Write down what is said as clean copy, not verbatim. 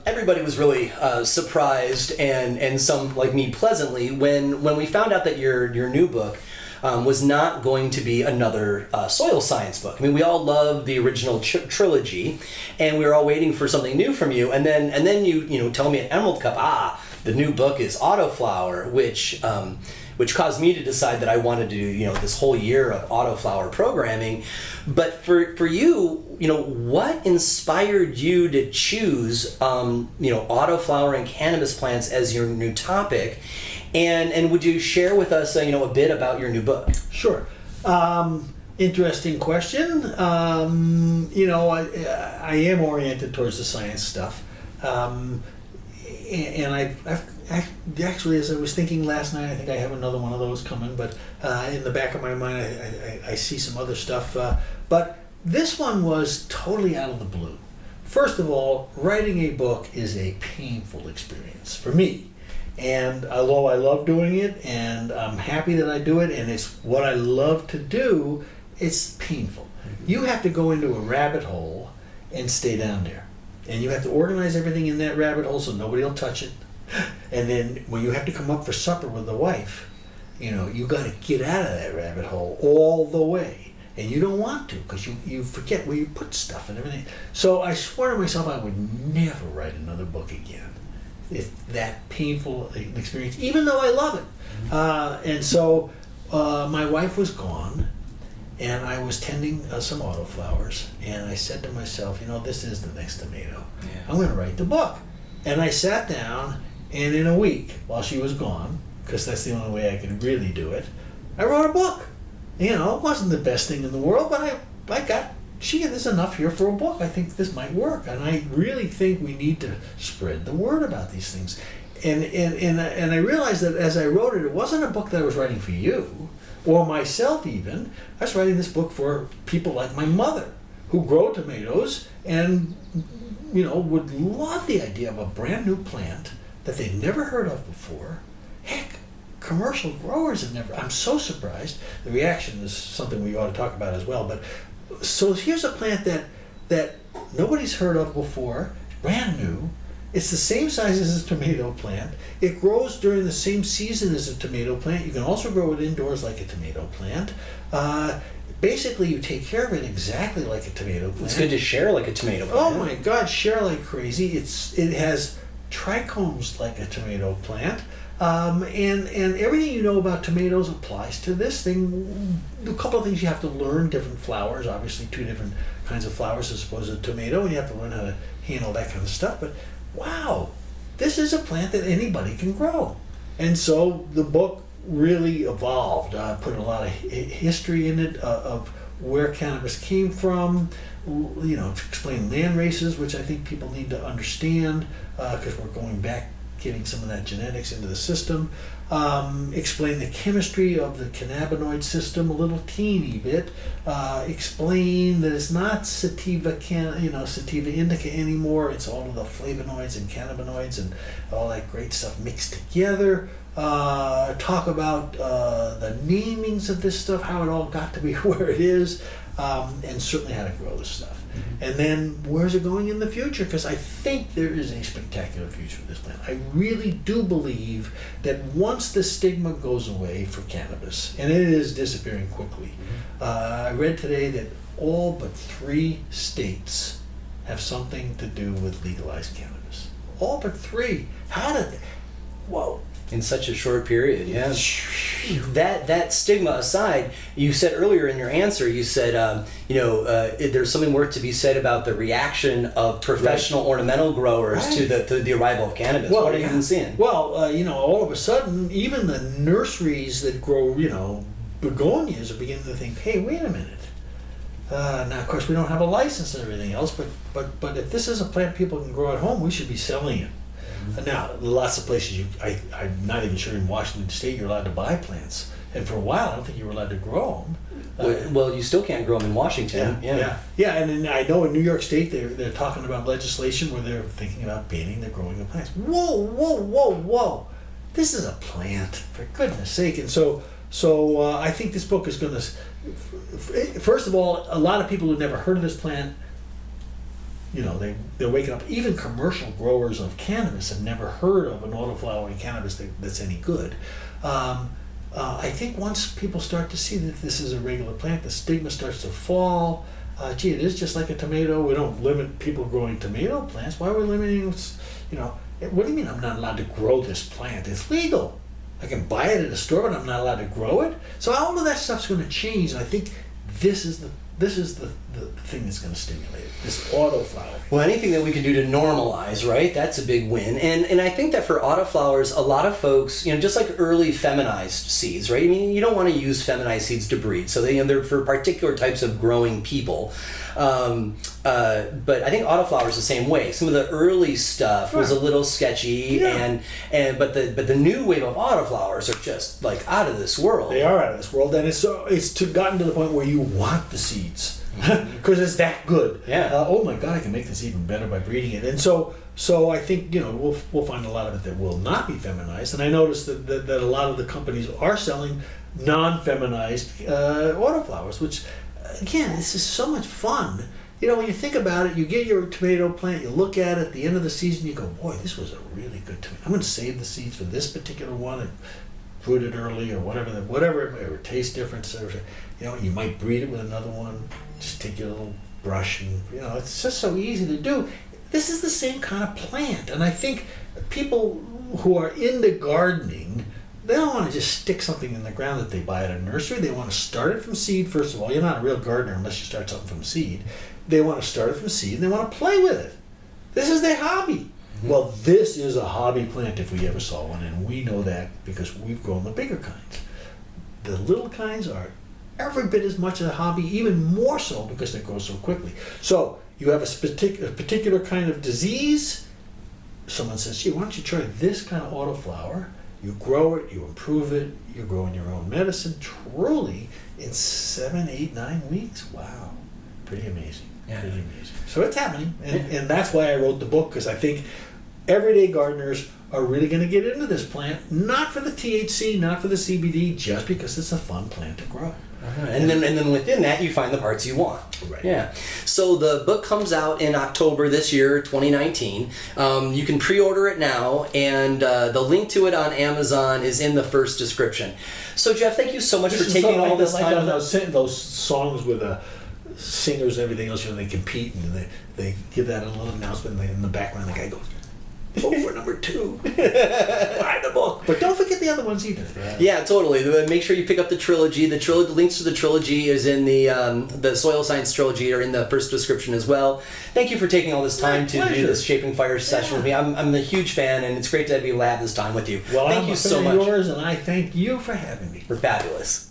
Everybody was really surprised and some like me pleasantly when we found out that your new book was not going to be another soil science book. I mean, we all loved the original trilogy, and we were all waiting for something new from you. And then you tell me at Emerald Cup, the new book is Autoflower, which caused me to decide that I wanted to do this whole year of autoflower programming. But for you, what inspired you to choose autoflowering cannabis plants as your new topic? And would you share with us a bit about your new book? Sure. Interesting question. I am oriented towards the science stuff. And I've actually, as I was thinking last night, I think I have another one of those coming, but in the back of my mind, I see some other stuff. But this one was totally out of the blue. First of all, writing a book is a painful experience for me. And although I love doing it, and I'm happy that I do it, and it's what I love to do, it's painful. You have to go into a rabbit hole and stay down there. And you have to organize everything in that rabbit hole so nobody will touch it. And then when you have to come up for supper with the wife, you got to get out of that rabbit hole all the way. And you don't want to because you forget where you put stuff and everything. So I swore to myself I would never write another book again. It's that painful experience, even though I love it. And so my wife was gone. And I was tending some autoflowers, and I said to myself, this is the next tomato. Yeah. I'm going to write the book. And I sat down, and in a week, while she was gone, because that's the only way I could really do it, I wrote a book. It wasn't the best thing in the world, but I got, there's enough here for a book. I think this might work. And I really think we need to spread the word about these things. And I realized that as I wrote it, it wasn't a book that I was writing for you, or myself even. I was writing this book for people like my mother, who grow tomatoes and would love the idea of a brand new plant that they'd never heard of before. Heck, commercial growers have never. I'm so surprised. The reaction is something we ought to talk about as well. But so here's a plant that nobody's heard of before, brand new. It's the same size as a tomato plant. It grows during the same season as a tomato plant. You can also grow it indoors like a tomato plant. Basically, you take care of it exactly like a tomato plant. It's good to share like a tomato plant. Oh my God, share like crazy. It has trichomes like a tomato plant. And everything you know about tomatoes applies to this thing. A couple of things you have to learn: different flowers, obviously 2 different kinds of flowers as opposed to a tomato, and you have to learn how to handle that kind of stuff. But wow, this is a plant that anybody can grow. And so the book really evolved. I put a lot of history in it of where cannabis came from, to explain land races, which I think people need to understand because we're going back, getting some of that genetics into the system. Explain the chemistry of the cannabinoid system a little teeny bit. Explain that it's not sativa sativa indica anymore. It's all of the flavonoids and cannabinoids and all that great stuff mixed together. Talk about the namings of this stuff, how it all got to be where it is, and certainly how to grow this stuff. And then where's it going in the future? Because I think there is a spectacular future for this plant. I really do believe that once the stigma goes away for cannabis, and it is disappearing quickly, I read today that all but 3 states have something to do with legalized cannabis. All but 3. How did they? Whoa. In such a short period, yeah. That stigma aside, you said earlier in your answer, you said, there's something worth to be said about the reaction of professional ornamental growers to the arrival of cannabis. What have you been seeing? Well, all of a sudden, even the nurseries that grow, begonias are beginning to think, hey, wait a minute. Now, of course, we don't have a license and everything else, but if this is a plant people can grow at home, we should be selling it. Now, lots of places I'm not even sure in Washington State you're allowed to buy plants, and for a while I don't think you were allowed to grow them. Well, you still can't grow them in Washington. Yeah. And then I know in New York State they're talking about legislation where they're thinking about banning the growing of plants. Whoa! This is a plant, for goodness sake! And so I think this book is going to. First of all, a lot of people who never heard of this plant they're waking up. Even commercial growers of cannabis have never heard of an autoflowering cannabis that's any good. I think once people start to see that this is a regular plant, the stigma starts to fall. It is just like a tomato. We don't limit people growing tomato plants. Why are we limiting, what do you mean I'm not allowed to grow this plant? It's legal. I can buy it at a store, but I'm not allowed to grow it. So all of that stuff's going to change, and I think this is the thing that's going to stimulate it, this autoflower. Well, anything that we can do to normalize, right? That's a big win. And I think that for autoflowers, a lot of folks, just like early feminized seeds, right? I mean, you don't want to use feminized seeds to breed. So they're for particular types of growing people. But I think autoflower is the same way. Some of the early stuff was a little sketchy, but the new wave of autoflowers are just like out of this world. They are out of this world, and it's gotten to the point where you want the seeds because it's that good. Yeah. Oh my God, I can make this even better by breeding it, and so I think we'll find a lot of it that will not be feminized, and I noticed that a lot of the companies are selling non-feminized autoflowers, which. Again, this is so much fun. When you think about it, you get your tomato plant, you look at it at the end of the season, you go, boy, this was a really good tomato. I'm going to save the seeds for this particular one and fruit it early or whatever it tastes different. You might breed it with another one. Just take your little brush and, it's just so easy to do. This is the same kind of plant. And I think people who are into gardening, they don't want to just stick something in the ground that they buy at a nursery. They want to start it from seed, first of all. You're not a real gardener unless you start something from seed. They want to start it from seed, and they want to play with it. This is their hobby. Mm-hmm. Well, this is a hobby plant if we ever saw one, and we know that because we've grown the bigger kinds. The little kinds are every bit as much a hobby, even more so because they grow so quickly. So you have a particular kind of disease. Someone says, gee, why don't you try this kind of autoflower? You grow it, you improve it, you're growing your own medicine, truly, in 7, 8, 9 weeks. Wow. Pretty amazing. Yeah. Pretty amazing. So it's happening, and that's why I wrote the book, because I think everyday gardeners are really going to get into this plant, not for the THC, not for the CBD, just because it's a fun plant to grow. And then within that, you find the parts you want. Right. Yeah. So the book comes out in October this year, 2019. You can pre-order it now, and the link to it on Amazon is in the first description. So Jeff, thank you so much for taking all this time. Those songs with singers and everything else, they compete and they give that a little announcement, and in the background the guy goes, vote for number 2. Buy the book. But don't forget the other ones either. Yeah, totally. Make sure you pick up the trilogy. The links to the trilogy is in the Soil Science trilogy are in the first description as well. Thank you for taking all this time to do this Shaping Fire session with me. I'm a huge fan, and it's great to be able to have this time with you. Well, thank you so much. Yours, and I thank you for having me. We're fabulous.